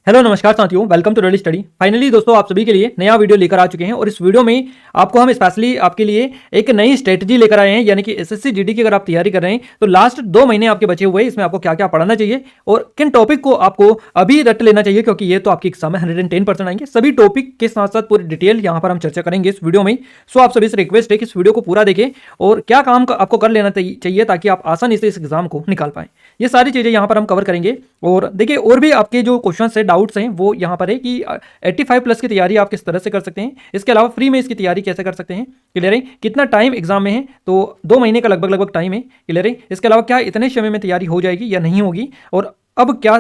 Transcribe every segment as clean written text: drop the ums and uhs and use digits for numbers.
Hello नमस्कार साथियों, welcome to daily study. Finally दोस्तों आप सभी के लिए नया वीडियो लेकर आ चुके हैं और इस वीडियो में आपको हम स्पेशली आपके लिए एक नई स्ट्रेटजी लेकर आए हैं। यानी कि एसएससी जीडी की अगर आप तैयारी कर रहे हैं तो लास्ट 2 महीने आपके बचे हुए हैं, इसमें आपको क्या क्या पढ़ना चाहिए और किन टॉपिक को आपको अभी रट लेना चाहिए, क्योंकि ये तो आपकी एग्जाम में 110% आएंगे। सभी टॉपिक के साथ साथ पूरी डिटेल यहाँ पर हम चर्चा करेंगे इस वीडियो में। सो आप सभी से रिक्वेस्ट है कि इस वीडियो को पूरा देखें और क्या काम आपको कर लेना चाहिए ताकि आप आसानी से इस एग्जाम को निकाल पाएं। ये सारी चीजें यहाँ पर हम कवर करेंगे। और देखिए और भी आपके जो क्वेश्चन है, डाउट्स हैं, वो यहाँ पर है कि 85 प्लस की तैयारी आप किस तरह से कर सकते हैं, इसके अलावा फ्री में इसकी तैयारी कैसे कर सकते हैं, क्लियर है। कितना टाइम एग्जाम में है, तो 2 महीने का लगभग टाइम है, क्लियर है। इसके अलावा क्या इतने समय में तैयारी हो जाएगी या नहीं होगी, और अब क्या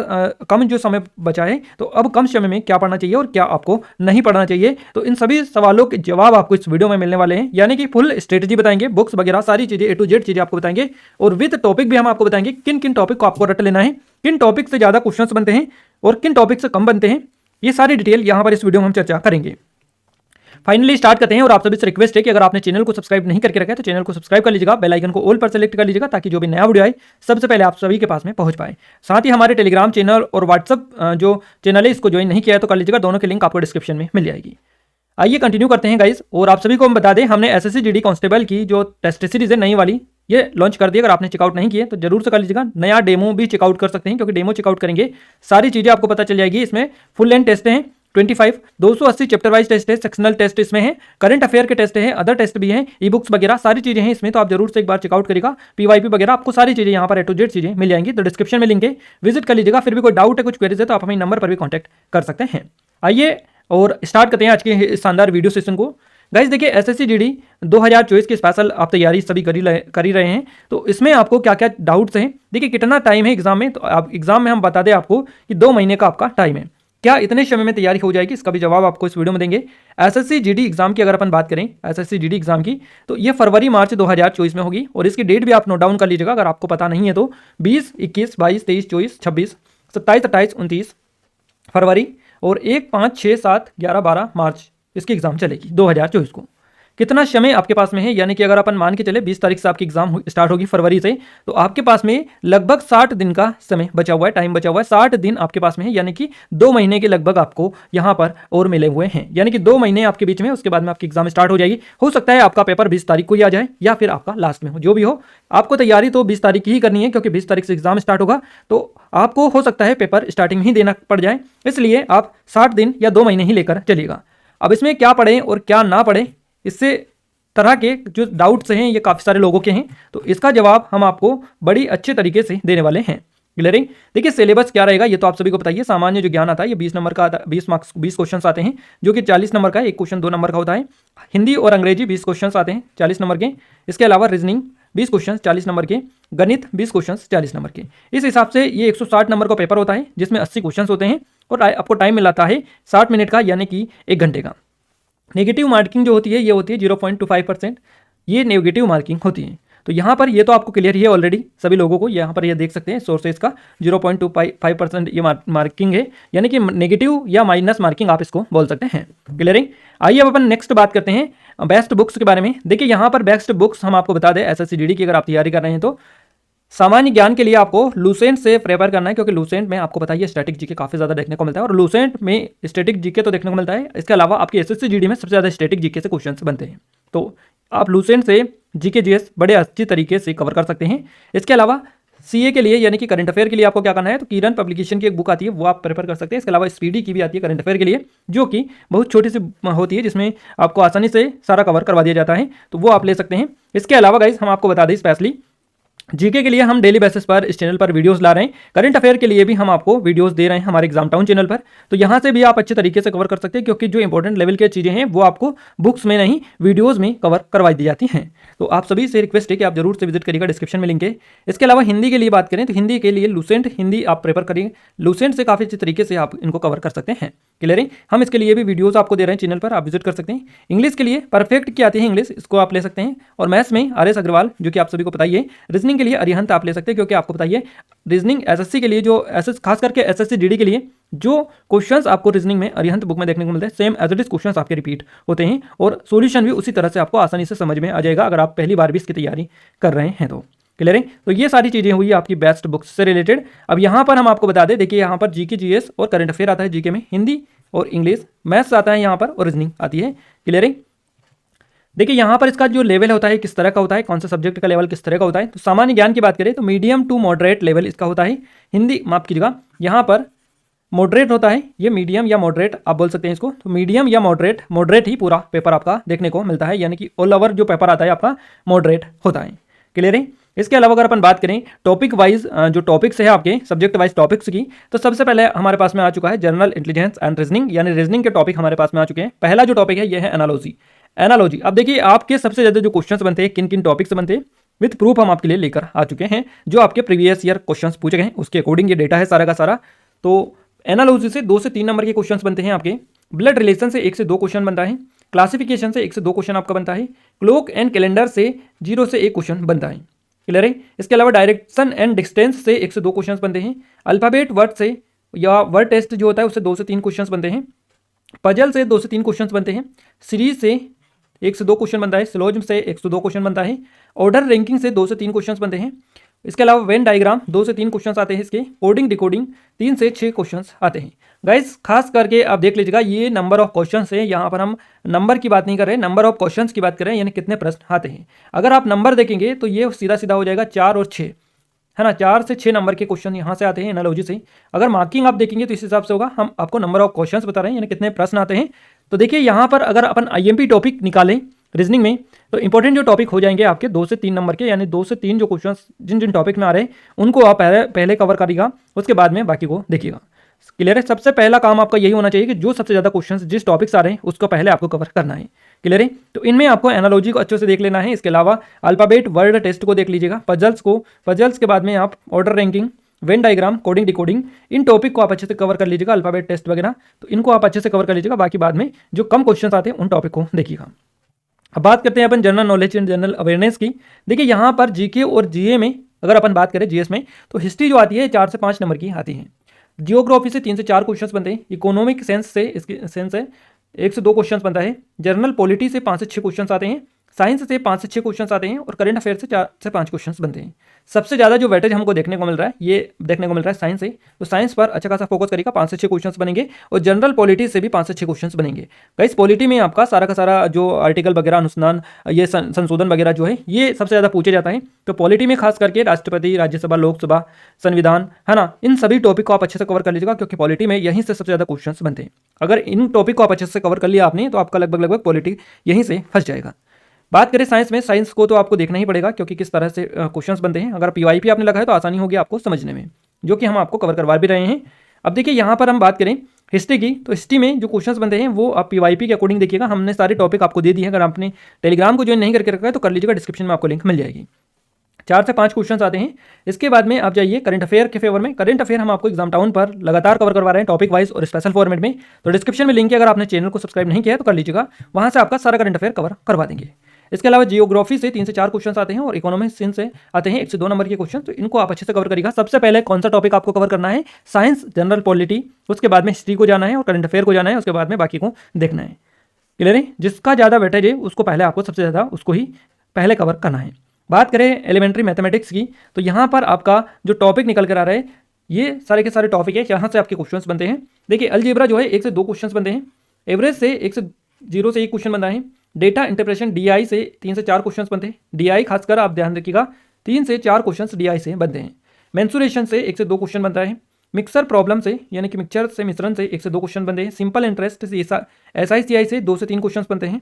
कम जो समय बचा है तो अब कम समय में क्या पढ़ना चाहिए और क्या आपको नहीं पढ़ना चाहिए। तो इन सभी सवालों के जवाब आपको इस वीडियो में मिलने वाले हैं। यानी कि फुल स्ट्रेटजी बताएंगे, बुक्स वगैरह सारी चीजें A to Z चीजें आपको बताएंगे और विद टॉपिक भी हम आपको बताएंगे किन किन टॉपिक को आपको रट लेना है, किन टॉपिक से ज्यादा क्वेश्चंस बनते हैं और किन टॉपिक से कम बनते हैं। ये सारी डिटेल यहां पर इस वीडियो में हम चर्चा करेंगे। फाइनली स्टार्ट करते हैं और आप सभी से रिक्वेस्ट है कि अगर आपने चैनल को सब्सक्राइब नहीं करके रखा है तो चैनल को सब्सक्राइब कर लीजिएगा, बेल आइकन को ऑल पर सेलेक्ट कर लीजिएगा ताकि जो भी नया वीडियो आए सबसे पहले आप सभी के पास में पहुंच पाए। साथ ही हमारे टेलीग्राम चैनल और व्हाट्सअप जो चैनल है इसको ज्वाइन नहीं किया है तो कर लीजिएगा, दोनों की लिंक आपको डिस्क्रिप्शन में मिल जाएगी। आइए कंटिन्यू करते हैं गाइस। और आप सभी को हम बता दें, हमने एसएससी जीडी कांस्टेबल की जो टेस्ट सीरीज है नई वाली, ये लॉन्च कर दी। अगर आपने चेकआउट नहीं किए तो जरूर से कर लीजिएगा। नया डेमो भी चेकआउट कर सकते हैं, क्योंकि डेमो चेकआउट करेंगे सारी चीजें आपको पता चल जाएगी। इसमें फुल लेंथ टेस्ट हैं 25, 280 चैप्टर वाइज टेस्ट है, सेक्शनल टेस्ट इसमें है, करंट अफेयर के टेस्ट है, अदर टेस्ट भी हैं, ई बुक्स वगैरह सारी चीजें हैं इसमें। तो आप जरूर से एक बार चेकआउट करिएगा। पीवाईपी वगैरह आपको सारी चीजें यहाँ पर A to Z चीजें मिल जाएंगी, तो डिस्क्रिप्शन में लिंक है, विजिट कर लीजिएगा। फिर भी कोई डाउट है, कुछ क्वेरीज है तो आप हमें नंबर पर भी कॉन्टैक्ट कर सकते हैं। आइए और स्टार्ट करते हैं आज के शानदार वीडियो सेशन को। गाइस देखिए एसएससी जीडी 2024 की स्पेशल आप तैयारी सभी कर ही रहे हैं, तो इसमें आपको क्या क्या डाउट्स हैं। देखिए कितना टाइम है एग्जाम में, तो आप एग्जाम में हम बता दें आपको कि 2 महीने का आपका टाइम है। क्या इतने समय में तैयारी हो जाएगी, इसका भी जवाब आपको इस वीडियो में देंगे। एसएससी जीडी एग्जाम की अगर अपन बात करें, एसएससी जीडी एग्जाम की, तो ये फरवरी मार्च 2024 में होगी और इसकी डेट भी आप नोट डाउन कर लीजिएगा अगर आपको पता नहीं है तो। 20, 21, 22, 23, 24, 26, 27, 28, 29 फरवरी और 1, 5, 6, 7, 11, 12 मार्च इसकी एग्जाम चलेगी 2024 को। कितना समय आपके पास में है, यानी कि अगर अपन मान के चले 20 तारीख से आपकी एग्जाम स्टार्ट होगी फरवरी से, तो आपके पास में लगभग 60 दिन का समय बचा हुआ है, टाइम बचा हुआ है। 60 दिन आपके पास में है, यानी कि 2 महीने के लगभग आपको यहाँ पर और मिले हुए हैं। यानी कि 2 महीने आपके बीच में, उसके बाद में आपकी एग्जाम स्टार्ट हो जाएगी। हो सकता है आपका पेपर 20 तारीख को ही आ जाए या फिर आपका लास्ट में हो, जो भी हो आपको तैयारी तो 20 तारीख की ही करनी है, क्योंकि 20 तारीख से एग्जाम स्टार्ट होगा। तो आपको हो सकता है पेपर स्टार्टिंग में ही देना पड़ जाए, इसलिए आप 60 दिन या 2 महीने ही लेकर चलिएगा। अब इसमें क्या पढ़ें और क्या ना पढ़ें, इससे तरह के जो डाउट्स हैं ये काफ़ी सारे लोगों के हैं, तो इसका जवाब हम आपको बड़ी अच्छे तरीके से देने वाले हैं। क्लियरिंग देखिए सिलेबस क्या रहेगा ये तो आप सभी को बताइए। सामान्य जो ज्ञान आता है ये 20 नंबर का आता है, 20 मार्क्स 20 क्वेश्चन आते हैं, जो कि 40 नंबर का है। एक क्वेश्चन 2 नंबर का होता है। हिंदी और अंग्रेजी 20 क्वेश्चन आते हैं 40 नंबर के। इसके अलावा रीजनिंग 20 क्वेश्चन 40 नंबर के, गणित 20 क्वेश्चन 40 नंबर के। इस हिसाब से ये 160 नंबर का पेपर होता है, जिसमें 80 क्वेश्चन होते हैं और आपको टाइम मिलाता है 60 मिनट का, यानी कि 1 घंटे का। नेगेटिव मार्किंग जो होती है ये होती है 0.25%, ये नेगेटिव मार्किंग होती है। तो यहाँ पर ये तो आपको क्लियर ही है ऑलरेडी सभी लोगों को। यहाँ पर ये देख सकते हैं सोर्सेज का 0.25% ये मार्किंग है, यानी कि नेगेटिव या माइनस मार्किंग आप इसको बोल सकते हैं। क्लियरिंग आइए अब अपन नेक्स्ट बात करते हैं बेस्ट बुक्स के बारे में। देखिए यहाँ पर बेस्ट बुक्स हम आपको बता दें एसएससी जीडी की अगर आप तैयारी कर रहे हैं तो सामान्य ज्ञान के लिए आपको लूसेंट से प्रेफर करना है, क्योंकि लूसेंट में आपको पता है स्टैटिक जीके काफी ज्यादा देखने को मिलता है और लूसेंट में स्टैटिक जीके तो देखने को मिलता है। इसके अलावा आपकी एसएससी जीडी में सबसे ज्यादा स्टैटिक जीके से क्वेश्चंस बनते हैं, तो आप लूसेंट से जीके जीएस बड़े अच्छी तरीके से कवर कर सकते हैं। इसके अलावा सीए के लिए यानी कि करंट अफेयर के लिए आपको क्या करना है, तो किरण पब्लिकेशन की एक बुक आती है वो आप प्रेफर कर सकते हैं। इसके अलावा स्पीडी की भी आती है करंट अफेयर के लिए, जो कि बहुत छोटी सी होती है, जिसमें आपको आसानी से सारा कवर करवा दिया जाता है, तो वो आप ले सकते हैं। इसके अलावा गाइस हम आपको बता दें स्पेशली जीके के लिए हम डेली बेसिस पर इस चैनल पर वीडियोस ला रहे हैं। करंट अफेयर के लिए भी हम आपको वीडियोस दे रहे हैं हमारे एग्जाम टाउन चैनल पर, तो यहाँ से भी आप अच्छे तरीके से कवर कर सकते हैं, क्योंकि जो इंपॉर्टेंट लेवल की चीज़ें हैं वो आपको बुक्स में नहीं वीडियोस में कवर करवाई दी जाती हैं। तो आप सभी से रिक्वेस्ट है कि आप जरूर से विजिट करिएगा, डिस्क्रिप्शन में लिंक है। इसके अलावा हिंदी के लिए बात करें तो हिंदी के लिए लूसेंट हिंदी आप प्रेफर करिए, लूसेंट से काफ़ी अच्छे तरीके से आप इनको कवर कर सकते हैं। क्लियर है, हम इसके लिए भी वीडियोस आपको दे रहे हैं चैनल पर, आप विजिट कर सकते हैं। इंग्लिश के लिए परफेक्ट की आती है इंग्लिश, इसको आप ले सकते हैं। और मैथ्स में आर एस अग्रवाल जो कि आप सभी को बताइए। रीजनिंग के लिए अरिहंत आप ले सकते हैं, क्योंकि आपको बताइए रीजनिंग एसएससी के लिए जो खास करके एसएससी जीडी के लिए जो क्वेश्चंस आपको रीजनिंग में अरिहंत बुक में देखने को मिलते हैं, same as it is questions आपके रिपीट होते हैं और सॉल्यूशन भी उसी तरह से आपको आसानी से समझ में आ जाएगा अगर आप पहली बार भी इसकी तैयारी कर रहे हैं तो। क्लियर है। तो ये सारी चीजें हुई आपकी बेस्ट बुक्स से रिलेटेड। अब यहाँ पर हम आपको बता दें, देखिए यहाँ पर जीके जीएस और करंट अफेयर आता है जीके में, हिंदी और इंग्लिश, मैथ्स आता है यहाँ पर और रीजनिंग आती है। क्लियर है। देखिए यहाँ पर इसका जो लेवल होता है किस तरह का होता है, कौन सा सब्जेक्ट का लेवल किस तरह का होता है। तो सामान्य ज्ञान की बात करें तो मीडियम टू मॉडरेट लेवल इसका होता है। हिंदी माफ कीजिएगा, यहाँ पर मॉडरेट होता है, ये मीडियम या मॉडरेट आप बोल सकते हैं इसको। तो मीडियम या मॉडरेट ही पूरा पेपर आपका देखने को मिलता है, यानी कि ऑल ओवर जो पेपर आता है आपका मॉडरेट होता है। क्लियर है। इसके अलावा अगर अपन बात करें टॉपिक वाइज जो टॉपिक्स है आपके सब्जेक्ट वाइज टॉपिक्स की, तो सबसे पहले हमारे पास में आ चुका है जनरल इंटेलिजेंस एंड रीजनिंग, यानी रीजनिंग के टॉपिक हमारे पास में आ चुके हैं। पहला जो टॉपिक है ये है एनालॉजी। एनालॉजी, अब देखिए आपके सबसे ज्यादा जो क्वेश्चंस बनते हैं किन किन टॉपिक से बनते हैं, विथ प्रूफ हम आपके लिए लेकर आ चुके हैं। जो आपके प्रीवियस ईयर क्वेश्चंस पूछे गए हैं उसके अकॉर्डिंग ये डेटा है सारा का सारा। तो एनालॉजी से 2 से 3 नंबर के क्वेश्चंस बनते हैं आपके। ब्लड रिलेशन से 1 से 2 क्वेश्चन बनता है। क्लासिफिकेशन से 1 से 2 क्वेश्चन आपका बनता है। क्लोक एंड कैलेंडर से 0 से 1 क्वेश्चन बनता है। क्लियर है। इसके अलावा डायरेक्शन एंड डिस्टेंस से 1 से 2 क्वेश्चन बनते हैं। अल्फाबेट वर्ड से या वर्ड टेस्ट जो होता है उससे 2 से 3 क्वेश्चन बनते हैं। पजल से 2 से 3 क्वेश्चन बनते हैं। सीरीज से 1 से 2 क्वेश्चन बनता है। सिलोजिज्म से 1 से 2 क्वेश्चन बनता है। ऑर्डर रैंकिंग से 2 से 3 क्वेश्चन बनते हैं। इसके अलावा वेन डायग्राम 2 से 3 क्वेश्चन आते हैं इसके। कोडिंग डिकोडिंग 3 से 6 क्वेश्चन आते हैं। गाइस खास करके आप देख लीजिएगा ये नंबर ऑफ क्वेश्चन है, यहाँ पर हम नंबर की बात नहीं कर रहे, नंबर ऑफ क्वेश्चन की बात कर रहे हैं, यानी कितने प्रश्न आते हैं। अगर आप नंबर देखेंगे तो ये सीधा सीधा हो जाएगा 4 और 6, है ना। 4 से 6 नंबर के क्वेश्चन यहाँ से आते हैं एनालॉजी से। अगर मार्किंग आप देखेंगे तो इस हिसाब से होगा, हम आपको नंबर ऑफ क्वेश्चंस बता रहे हैं यानी कितने प्रश्न आते हैं। तो देखिए यहाँ पर अगर अपन आईएमपी टॉपिक निकालें रीजनिंग में तो इंपॉर्टेंट जो टॉपिक हो जाएंगे आपके 2 से 3 नंबर के, यानी 2 से 3 जो क्वेश्चन जिन जिन टॉपिक में आ रहे हैं उनको आप पहले कवर करिएगा, उसके बाद में बाकी को देखिएगा। क्लियर है। सबसे पहला काम आपका यही होना चाहिए कि जो सबसे ज़्यादा क्वेश्चंस जिस टॉपिक से आ रहे हैं उसको पहले आपको कवर करना है। क्लियर है। तो इनमें आपको एनालॉजी को अच्छे से देख लेना है। इसके अलावा अल्फाबेट वर्ड टेस्ट को देख लीजिएगा, पजल्स के बाद में आप order ranking, Venn diagram, coding decoding, इन टॉपिक को आप अच्छे से कवर कर लीजिएगा। अल्फाबेट टेस्ट वगैरह तो इनको आप अच्छे से कवर कर लीजिएगा। बाकी बाद में जो कम क्वेश्चन आते हैं उन टॉपिक को देखिएगा। अब बात करते हैं अपन general knowledge and general awareness की। देखिए यहाँ पर जीके और जीए में अगर अपन बात करें जीएस में तो हिस्ट्री जो आती है 4 से 5 नंबर की आती है। जियोग्राफी से 3 से 4 क्वेश्चंस बनते हैं। इकोनॉमिक सेंस से 1 से 2 क्वेश्चंस बनता है। जनरल पॉलिटी से 5 से 6 क्वेश्चंस आते हैं। साइंस से 5 से 6 क्वेश्चंस आते हैं और करंट अफेयर से 4 से 5 क्वेश्चंस बनते हैं। सबसे ज़्यादा जो वेटेज हमको देखने को मिल रहा है ये देखने को मिल रहा है साइंस से। तो साइंस पर अच्छा खासा फोकस करेगा, 5 से 6 क्वेश्चंस बनेंगे और जनरल पॉलिटी से भी 5 से 6 क्वेश्चंस बनेंगे। गाइस पॉलिटी में आपका सारा का सारा जो आर्टिकल वगैरह अनुसंधान ये संशोधन वगैरह जो है ये सबसे ज़्यादा पूछे जाता है। तो पॉलिटी में खास करके राष्ट्रपति, राज्यसभा, लोकसभा, संविधान, है ना, इन सभी टॉपिक को आप अच्छे से कवर कर लीजिएगा क्योंकि पॉलिटी में यहीं से सबसे ज़्यादा क्वेश्चन बनते हैं। अगर इन टॉपिक को आप अच्छे से कवर कर लिया आपने तो आपका लगभग पॉलिटी यहीं से फंस जाएगा। बात करें साइंस में, साइंस को तो आपको देखना ही पड़ेगा क्योंकि किस तरह से क्वेश्चंस बनते हैं। अगर पीवाईपी आपने लगा है तो आसानी होगी आपको समझने में, जो कि हम आपको कवर करवा भी रहे हैं। अब देखिए यहाँ पर हम बात करें हिस्ट्री की, तो हिस्ट्री में जो क्वेश्चंस बनते हैं वो आप पीवाईपी के अकॉर्डिंग देखिएगा। हमने सारे टॉपिक आपको दे दिए हैं। अगर आपने टेलीग्राम को ज्वाइन नहीं करके रखा है तो कर लीजिएगा, डिस्क्रिप्शन में आपको लिंक मिल जाएगी। 4 से 5 क्वेश्चन आते हैं। इसके बाद में आप जाइए करंट अफेयर के फेवर में। करंट अफेयर हम आपको एग्जाम टाउन पर लगातार कवर करवा रहे हैं टॉपिक वाइज और स्पेशल फॉर्मेट में। तो डिस्क्रिप्शन में लिंक है, अगर आपने चैनल को सब्सक्राइब नहीं किया है तो कर लीजिएगा, वहाँ से आपका सारा करंट अफेयर कवर करवा देंगे। इसके अलावा जियोग्राफी से 3 से 4 क्वेश्चन आते हैं और इकोनॉमिक साइंस से आते हैं 1 से 2 नंबर के क्वेश्चन। तो इनको आप अच्छे से कवर करिएगा। सबसे पहले कौन सा टॉपिक आपको कवर करना है, साइंस, जनरल पॉलिटी, उसके बाद में हिस्ट्री को जाना है और करंट अफेयर को जाना है, उसके बाद में बाकी को देखना है। क्लियर है। जिसका ज़्यादा वेटेज है उसको पहले आपको सबसे ज़्यादा उसको ही पहले कवर करना है। बात करें एलिमेंट्री मैथमेटिक्स की तो यहाँ पर आपका जो टॉपिक निकल कर आ रहा है ये सारे के सारे टॉपिक है, यहाँ से आपके क्वेश्चंस बनते हैं। देखिए अलजेब्रा जो है 1 से 2 क्वेश्चंस बनते हैं। एवरेज से 1 से 0 से 1 क्वेश्चन बनता है। डेटा इंटरप्रेशन डीआई से 3 से 4 क्वेश्चंस बनते हैं। डीआई खासकर आप ध्यान रखिएगा 3 से 4 क्वेश्चंस डीआई से बनते हैं। मेंसुरेशन से 1 से 2 क्वेश्चन बनता है। मिक्सर प्रॉब्लम से यानी कि मिक्सचर से मिश्रण से 1 से 2 क्वेश्चन बनते हैं। सिंपल इंटरेस्ट से एसआईसीआई से 2 से 3 क्वेश्चन बनते हैं।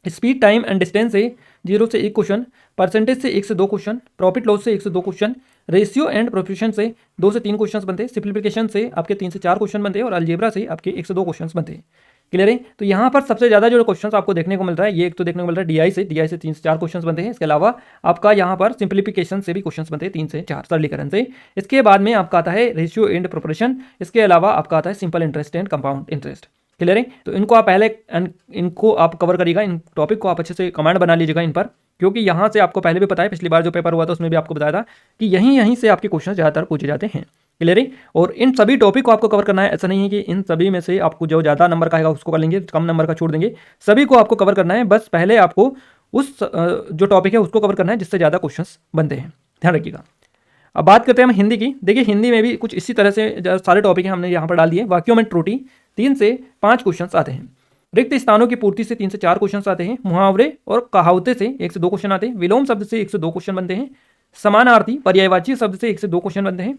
स्पीड, टाइम एंड डिस्टेंस से 0 से 1 क्वेश्चन। परसेंटेज से 1 से 2 क्वेश्चन। प्रॉफिट लॉस से 1 से 2 क्वेश्चन। रेशियो एंड प्रोपोर्शन से 2 से 3 क्वेश्चन बनते हैं। सिंप्लीफिकेशन से आपके 3 से 4 क्वेश्चन बनते हैं और अलजेब्रा से आपके 1 से 2 क्वेश्चन बनते हैं। क्लियर है। तो यहाँ पर सबसे ज़्यादा जो क्वेश्चंस आपको देखने को मिल रहा है ये एक तो देखने को मिल रहा है डीआई से 3 से 4 क्वेश्चंस बनते हैं। इसके अलावा आपका यहाँ पर सिंप्लीफिकेशन से भी क्वेश्चंस बनते हैं 3 से 4 सरलीकरण से। इसके बाद में आपका आता है रेशियो एंड प्रोपोर्शन। इसके अलावा आपका आता है simple interest and compound interest. Clear है। तो इनको आप पहले इनको आप कवर करिएगा। इन टॉपिक को आप अच्छे से कमांड बना लीजिएगा इन पर, क्योंकि यहाँ से आपको पहले भी पता है, पिछली बार जो पेपर हुआ था उसमें भी आपको बताया था कि यहीं से आपके क्वेश्चन ज़्यादातर पूछे जाते हैं। क्लियर है। और इन सभी टॉपिक को आपको कवर करना है। ऐसा नहीं है कि इन सभी में से आपको जो ज़्यादा नंबर का आएगा उसको कर लेंगे, कम नंबर का छोड़ देंगे। सभी को आपको कवर करना है। बस पहले आपको उस जो टॉपिक है उसको कवर करना है जिससे ज़्यादा क्वेश्चंस बनते हैं। ध्यान रखिएगा। अब बात करते हैं हम हिंदी की। देखिए हिंदी में भी कुछ इसी तरह से सारे टॉपिक हैं हमने यहाँ पर डाल दिए। वाक्यों में त्रुटि 3 से 5 क्वेश्चन आते हैं। रिक्त स्थानों की पूर्ति से 3 से 4 क्वेश्चन आते हैं। मुहावरे और कहावतें से 1 से 2 क्वेश्चन आते हैं। विलोम शब्द से 1 से 2 क्वेश्चन बनते हैं। समानार्थी पर्यायवाची शब्द से 1 से 2 क्वेश्चन बनते हैं।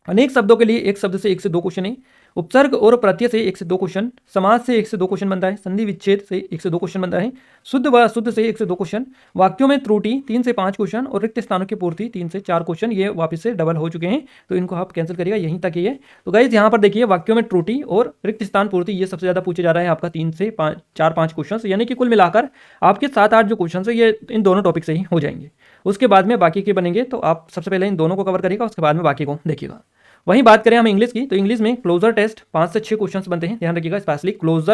अनेक शब्दों के लिए एक शब्द से 1 से 2 क्वेश्चन है। उपसर्ग और प्रत्यय से 1 से 2 क्वेश्चन। समास से 1 से 2 क्वेश्चन बनता है। संधि विच्छेद से 1 से 2 क्वेश्चन बनता है। शुद्ध व अशुद्ध से 1 से 2 क्वेश्चन। वाक्यों में त्रुटि 3 से 5 क्वेश्चन और रिक्त स्थानों की पूर्ति 3 से 4 क्वेश्चन। ये वापस से डबल हो चुके हैं, तो इनको आप कैंसिल करिएगा, यहीं तक ही है। तो गाइज यहाँ पर देखिए वाक्यों में त्रुटि और रिक्त स्थान पूर्ति ये सबसे ज़्यादा पूछे जा रहा है आपका 3 से 4-5 क्वेश्चन, यानी कि कुल मिलाकर आपके 7-8 जो क्वेश्चन है ये इन दोनों टॉपिक से ही हो जाएंगे। उसके बाद में बाकी के बनेंगे, तो आप सबसे पहले इन दोनों को कवर करिएगा, उसके बाद में बाकी को देखिएगा। वहीं बात करें हम इंग्लिश की, तो इंग्लिश में क्लोजर टेस्ट 5 से 6 क्वेश्चंस बनते हैं। ध्यान रखिएगा, स्पेशली क्लोज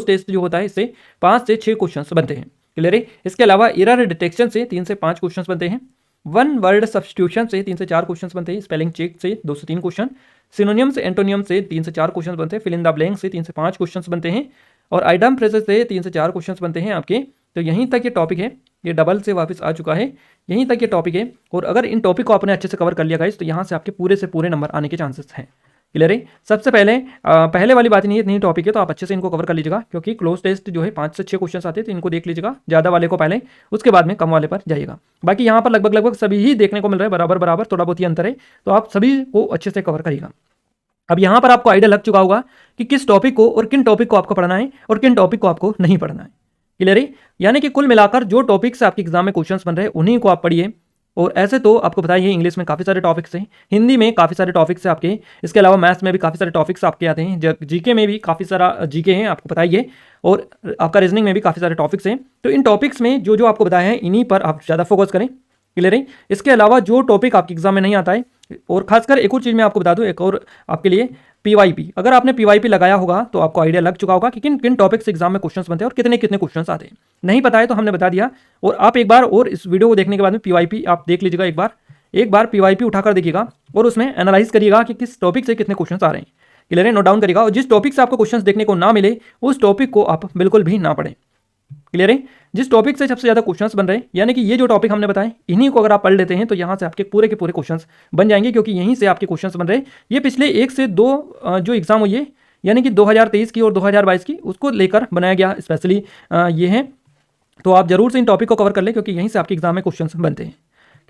टेस्ट जो होता है इससे 5 से 6 क्वेश्चंस बनते हैं। क्लियर है। इसके अलावा एरर डिटेक्शन से 3 से 5 क्वेश्चंस बनते हैं। वन वर्ड सब्स्टिट्यूशन से 3 से 4 क्वेश्चंस बनते हैं। स्पेलिंग चेक से 2 से 3 क्वेश्चन। सिनोनियम्स एंटोनियम से 3 से 4 क्वेश्चन बनते हैं। फिल इन द ब्लैंक से 3 से 5 क्वेश्चन बनते हैं। और आइटम फ्रेजेस से 3 से 4 क्वेश्चन बनते हैं आपके। तो यहीं तक ये टॉपिक है, ये डबल से वापस आ चुका है, यहीं तक ये टॉपिक है। और अगर इन टॉपिक को आपने अच्छे से कवर कर लिया गाइस, तो यहाँ से आपके पूरे से पूरे नंबर आने के चांसेस हैं। क्लियर है। सबसे पहले वाली बात नहीं है, इतनी टॉपिक है, तो आप अच्छे से इनको कवर कर लीजिएगा, क्योंकि क्लोज टेस्ट जो है 5 से 6 क्वेश्चन आते हैं, तो इनको देख लीजिएगा, ज़्यादा वाले को पहले, उसके बाद में कम वाले पर जाइएगा। बाकी यहाँ पर लगभग सभी ही देखने को मिल रहा है, बराबर थोड़ा बहुत ही अंतर है, तो आप सभी को अच्छे से कवर करिएगा। अब यहाँ पर आपको आइडिया लग चुका होगा कि किस टॉपिक को और किन टॉपिक को आपको पढ़ना है और किन टॉपिक को आपको नहीं पढ़ना है। क्लियर है। यानी कि कुल मिलाकर जो टॉपिक से आपके एग्जाम में क्वेश्चंस बन रहे हैं उन्हीं को आप पढ़िए। और ऐसे तो आपको बताइए इंग्लिश में काफ़ी सारे टॉपिक्स हैं, हिंदी में काफ़ी सारे टॉपिक्स हैं आपके, इसके अलावा मैथ्स में भी काफ़ी सारे टॉपिक्स आपके आते हैं, जीके में भी काफ़ी सारा जीके हैं आपको बताइए, और आपका रीजनिंग में भी काफ़ी सारे टॉपिक्स हैं। तो इन टॉपिक्स में जो आपको बताया है इन्हीं पर आप ज़्यादा फोकस करें। क्लियर है। इसके अलावा जो टॉपिक आपके एग्जाम में नहीं आता है, और खासकर एक और चीज़ मैं आपको बता दूं, एक और आपके लिए पीवाईपी, अगर आपने पीवाईपी लगाया होगा तो आपको आइडिया लग चुका होगा कि किन किन टॉपिक्स एग्जाम में क्वेश्चंस बनते हैं और कितने कितने क्वेश्चंस आते हैं। नहीं पता है तो हमने बता दिया, और आप एक बार और इस वीडियो को देखने के बाद में पीवाईपी आप देख लीजिएगा, एक बार पीवाईपी उठाकर देखिएगा और उसमें एनालाइज करिएगा कि किस टॉपिक से कितने क्वेश्चंस आ रहे हैं। क्लियर है। नोट डाउन करिएगा, और जिस टॉपिक से आपको क्वेश्चंस देखने को ना मिले उस टॉपिक को आप बिल्कुल भी ना पढ़ें। क्लियर है। जिस टॉपिक से सबसे ज़्यादा क्वेश्चंस बन रहे हैं, यानी कि ये जो टॉपिक हमने बताए इन्हीं को अगर आप पढ़ लेते हैं तो यहाँ से आपके पूरे के पूरे क्वेश्चंस बन जाएंगे, क्योंकि यहीं से आपके क्वेश्चंस बन रहे हैं। ये पिछले 1 से 2 जो एग्जाम हुई है, यानी कि 2023 की और 2022 की, उसको लेकर बनाया गया स्पेशली ये है। तो आप जरूर से इन टॉपिक को कवर कर लें, क्योंकि यहीं से आपके एग्जाम में क्वेश्चंस बनते हैं।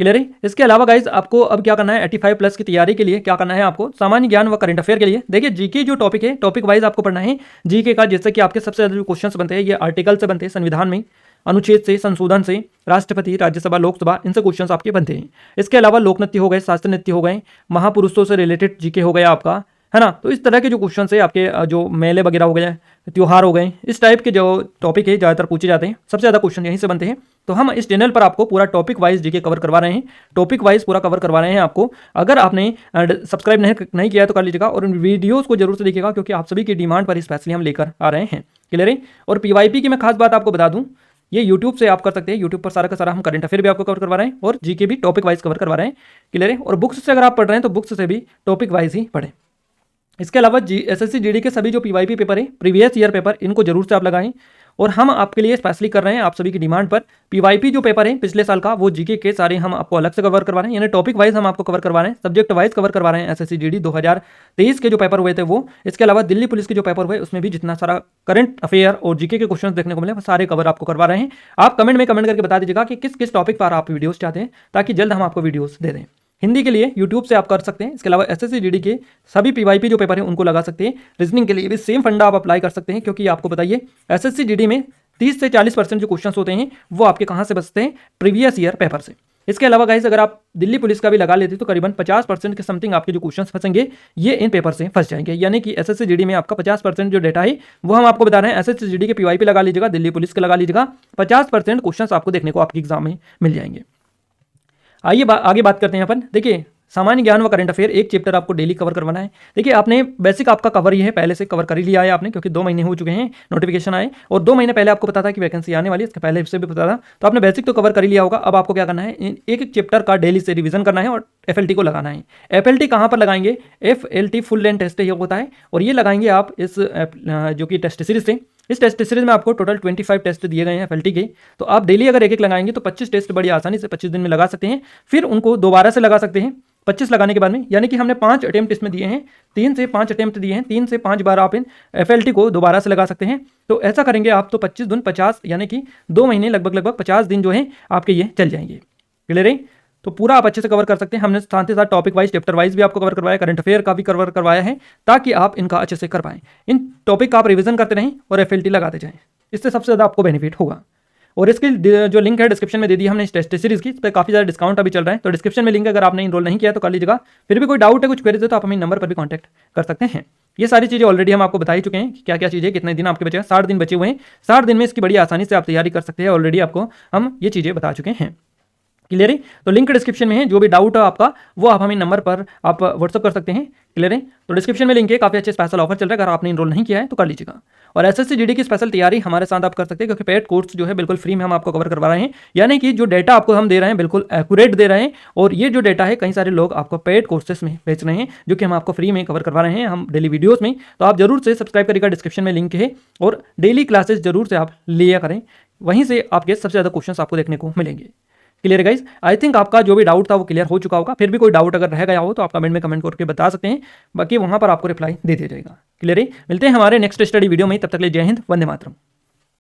क्लियर है। इसके अलावा गाइज आपको अब क्या करना है, 85+ की तैयारी के लिए क्या करना है, आपको सामान्य ज्ञान व करंट अफेयर के लिए देखिए जीके जो टॉपिक है, टॉपिक वाइज आपको पढ़ना है जीके का। जैसे कि आपके सबसे ज़्यादा जो क्वेश्चंस बनते हैं ये आर्टिकल से बनते हैं, संविधान में अनुच्छेद से, संशोधन से, राष्ट्रपति, राज्यसभा, लोकसभा, इनसे क्वेश्चंस आपके बनते हैं। इसके अलावा लोक नृत्य हो गए, शास्त्र नृत्य हो गए, महापुरुषों से रिलेटेड जीके हो गया आपका, है ना। तो इस तरह के जो क्वेश्चन है आपके, जो मेले वगैरह हो गए, त्योहार हो गए, इस टाइप के जो टॉपिक है ज़्यादातर पूछे जाते हैं, सबसे ज़्यादा क्वेश्चन यहीं से बनते हैं। तो हम इस चैनल पर आपको पूरा टॉपिक वाइज जीके कवर करवा रहे हैं, टॉपिक वाइज पूरा कवर करवा रहे हैं आपको। अगर आपने सब्सक्राइब नहीं किया तो कर लीजिएगा, और इन वीडियोज़ को जरूर से देखिएगा, क्योंकि आप सभी की डिमांड पर स्पेशली हम लेकर आ रहे हैं। क्लियर है। और पीवाईपी की मैं खास बात आपको बता दूँ, ये यूट्यूब से आप कर सकते हैं, यूट्यूब पर सारा का सारा हम करंट अफेयर भी आपको कवर करवा रहे हैं और जीके भी टॉपिक वाइज कवर करवा रहे हैं। क्लियर है। और बुक्स से अगर आप पढ़ रहे हैं तो बुक्स से भी टॉपिक वाइज ही पढ़ें। इसके अलावा एसएससी जीडी के सभी जो पीवाईपी पेपर है, प्रीवियस ईयर पेपर, इनको जरूर से आप लगाएं। और हम आपके लिए स्पेशली कर रहे हैं आप सभी की डिमांड पर पीवाईपी जो पेपर है पिछले साल का, वो जीके के सारे हम आपको अलग से कवर करवा रहे हैं, यानी टॉपिक वाइज हम आपको कवर करवा रहे हैं, सब्जेक्ट वाइज कवर करवा रहे हैं। एसएससी जीडी 2023 के जो पेपर हुए थे वो, इसके अलावा दिल्ली पुलिस के जो पेपर हुए उसमें भी जितना सारा करंट अफेयर और जीके के क्वेश्चन देखने को मिले वो सारे कवर आपको करवा रहे हैं। आप कमेंट में कमेंट करके बता दीजिएगा कि किस किस टॉपिक पर आप वीडियोस चाहते हैं, ताकि जल्द हम आपको वीडियोस दे दें। हिंदी के लिए यूट्यूब से आप कर सकते हैं। इसके अलावा एसएससी जीडी के सभी पीवाईपी जो पेपर हैं उनको लगा सकते हैं। रीजनिंग के लिए भी सेम फंडा आप अप्लाई कर सकते हैं, क्योंकि आपको बताइए एसएससी जीडी में 30 से 40% जो क्वेश्चंस होते हैं वो आपके कहाँ से बचते हैं, प्रीवियस ईयर पेपर से। इसके अलावा गाइस अगर आप दिल्ली पुलिस का भी लगा लेते तो करीबन 50% के समथिंग आपके जो क्वेश्चंस फंसेंगे ये इन पेपर से फंस जाएंगे। यानी कि एसएससी जीडी में आपका 50% जो डेटा है वो हम आपको बता रहे हैं। एसएससी जीडी के पीवाईपी लगा लीजिएगा, दिल्ली पुलिस के लगा लीजिएगा, 50% क्वेश्चंस आपको देखने को आपके एग्जाम में मिल जाएंगे। आइए आगे बात करते हैं अपन। देखिए सामान्य ज्ञान व करंट अफेयर एक चैप्टर आपको डेली कवर करवाना है। देखिए आपने बेसिक आपका कवर ही है, पहले से कवर कर ही लिया है आपने, क्योंकि 2 महीने हो चुके हैं नोटिफिकेशन आए, और 2 महीने पहले आपको पता था कि वैकेंसी आने वाली है, इसके पहले इससे भी पता था, तो आपने बेसिक तो कवर कर ही लिया होगा। अब आपको क्या करना है, एक एक चैप्टर का डेली से रिवीजन करना है और एफएलटी को लगाना है। एफएलटी कहाँ पर लगाएंगे, एफएलटी फुल लेंथ टेस्ट ये होता है, और ये लगाएंगे आप इस जो कि टेस्ट सीरीज से। इस टेस्ट सीरीज में आपको टोटल 25 टेस्ट दिए गए हैं एफएलटी के। तो आप डेली अगर एक एक लगाएंगे तो 25 टेस्ट बड़ी आसानी से 25 दिन में लगा सकते हैं। फिर उनको दोबारा से लगा सकते हैं 25 लगाने के बाद में, यानी कि हमने 5 अटेम्प्ट इसमें दिए हैं, 3 से 5 अटेम्प्ट दिए हैं, 3 से 5 बार आप इन एफएलटी को दोबारा से लगा सकते हैं। तो ऐसा करेंगे आप तो 25 दून 50, यानी कि 2 महीने लगभग 50 दिन जो है आपके ये चल जाएंगे। क्लियर है? तो पूरा आप अच्छे से कवर कर सकते हैं। हमने साथ ही साथ टॉपिक वाइज, चैप्टर वाइज भी आपको कवर करवाया, करंट अफेयर का भी कवर करवाया है, ताकि आप इनका अच्छे से कर पाएं। इन टॉपिक का आप रिवीजन करते रहें और एफएलटी लगाते जाएं, इससे सबसे ज़्यादा आपको बेनिफिट होगा। और इसकी जो लिंक है डिस्क्रिप्शन में दे दी हमने इस टेस्ट सीरीज की, इस पर काफ़ी ज़्यादा डिस्काउंट अभी चल रहा है, तो डिस्क्रिप्शन में लिंक, अगर आपने इनरोल नहीं किया तो कर लीजिएगा। फिर भी कोई डाउट है, कुछ क्वेरीज है, तो आप हमें नंबर पर भी कॉन्टैक्ट कर सकते हैं। ये सारी चीज़ें ऑलरेडी हम आपको बता ही चुके हैं कि क्या क्या चीज़ें, कितने दिन आपके बचे हैं। 60 दिन बचे हुए हैं, 60 दिन में इसकी बड़ी आसानी से आप तैयारी कर सकते हैं। ऑलरेडी आपको हम ये चीज़ें बता चुके हैं। क्लियर है? तो लिंक डिस्क्रिप्शन में है, जो भी डाउट है आपका वो आप हमें नंबर पर आप व्हाट्सअप कर सकते हैं। क्लियर है? तो डिस्क्रिप्शन में लिंक है, काफ़ी अच्छे स्पेशल ऑफर चल रहा है, अगर आपने इनरोल नहीं किया है तो कर लीजिएगा। और एसएससी जीडी की स्पेशल तैयारी हमारे साथ आप कर सकते हैं, क्योंकि पेड कोर्स जो है बिल्कुल फ्री में हम आपको कवर करवा रहे हैं, यानी कि जो डेटा आपको हम दे रहे हैं बिल्कुल एक्यूरेट दे रहे हैं। और ये जो डेटा है कई सारे लोग आपको पेड कोर्सेस में बेच रहे हैं, जो कि हम आपको फ्री में कवर करवा रहे हैं हम डेली वीडियोस में। तो आप जरूर से सब्सक्राइब करिएगा, डिस्क्रिप्शन में लिंक है, और डेली क्लासेस जरूर से आप लिया करें, वहीं से आपके सबसे ज़्यादा क्वेश्चंस आपको देखने को मिलेंगे। क्लियर है गाइस? आई थिंक आपका जो भी डाउट था वो क्लियर हो चुका होगा। फिर भी कोई डाउट अगर रह गया हो तो आप कमेंट में कमेंट करके बता सकते हैं, बाकी वहां पर आपको रिप्लाई दे दिया जाएगा। क्लियर है? मिलते हैं हमारे नेक्स्ट स्टडी वीडियो में, तब तक के लिए जय हिंद, वंदे मातरम।